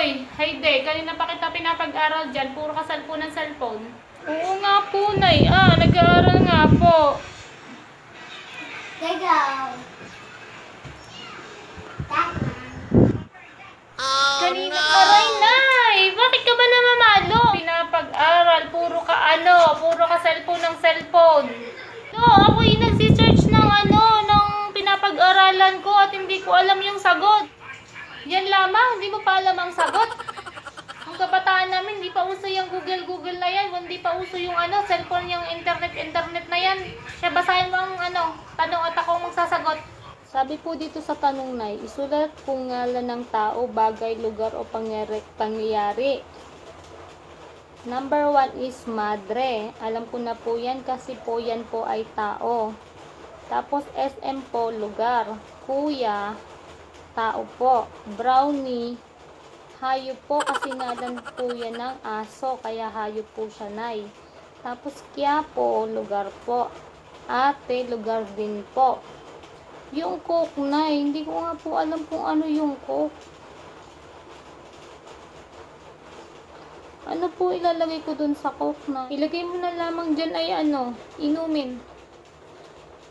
Hoy, Hayde, kanina pa kita pinapag-aral dyan. Puro ka cellphone ng cellphone. Oo nga po, Nay. Nag-aaral nga po. Teka. Kanina, aray, Nay! Bakit ka ba namamalo? Pinapag-aral, puro ka cellphone ng cellphone. No, ako yung nagsisearch ng pinapag-aralan ko at hindi ko alam yung sagot. Yan lamang, hindi mo pa alam ang sagot. Ang kabataan namin, hindi pa uso yung Google na yan. Hindi pa uso yung cellphone, yung internet na yan. Kaya basahin mo ang tanong at ako magsasagot. Sabi po dito sa tanong na, isulat kung ngalan ng tao, bagay, lugar o pangyayari. Number 1 is madre. Alam ko na po yan kasi po yan po ay tao. Tapos SM po, lugar. Kuya, tao po. Brownie, hayop po kasi ngalan po yan ng aso, kaya hayop po siya, Nay. Tapos Quiapo, lugar po. Ate, lugar din po. Yung coke, Nay, hindi ko nga po alam kung ano yung coke. Ano po ilalagay ko dun sa coke, na? Ilagay mo na lamang dyan ay inumin.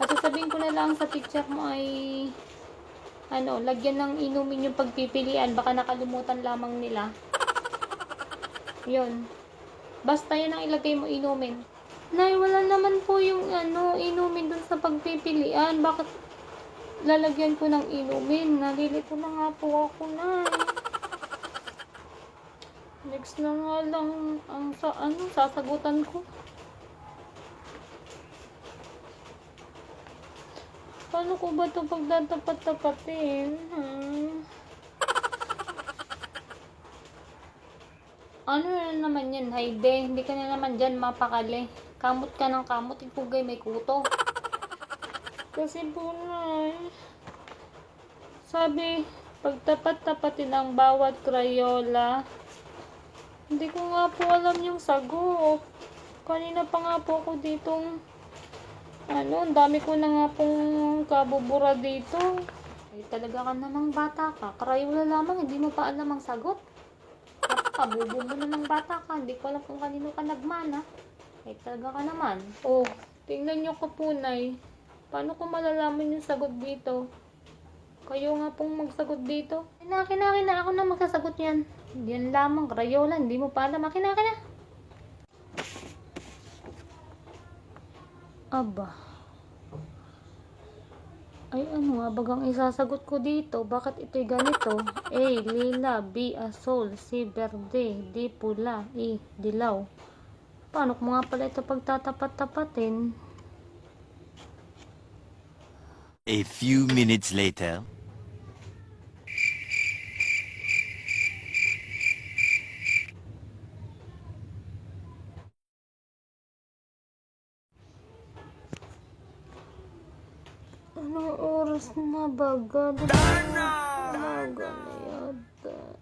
At sasabihin ko na lang sa picture mo ay lagyan ng inumin yung pagpipilian. Baka nakalimutan lamang nila. Yun. Basta yan ang ilagay mo, inumin. Nay, wala naman po yung inumin dun sa pagpipilian. Bakit lalagyan ko ng inumin? Nalilito na nga po ako, Nay. Next na nga lang ang sasagutan ko. Paano ko ba ito pagdatapat-tapatin? Ano na naman yan, Hayde? Hindi ka na naman dyan mapakali. Kamot ka ng kamot, ipugay may kuto. Kasi po, Nay, sabi, pagtapat-tapatin ang bawat Crayola. Hindi ko nga po alam yung sagot. Kanina pa nga po ako ditong ang dami ko na nga pong kabubura dito. Ay, talaga ka namang bata ka. Crayola lamang, hindi mo pa alam ang sagot. Kabubo mo namang bata ka. Hindi ko alam kung kanino ka nagmana. Ay, talaga ka naman. Oh, tingnan nyo ko po, Nay. Paano ko malalaman yung sagot dito? Kayo nga pong magsagot dito. Kinaki na ako na magsasagot yan. Yan lamang, Crayola. Hindi mo pa alam. Kinaki na. Aba. Ay, ano nga bagang isasagot ko dito? Bakit ito'y ganito? A, lila. B, asol. C, verde. D, pula. E, dilaw. Paano ko nga pala ito pagtatapat-tapatin? A few minutes later. Anong oras na baga? Umaga na yata.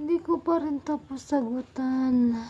Hindi ko pa rin tapos sagutan.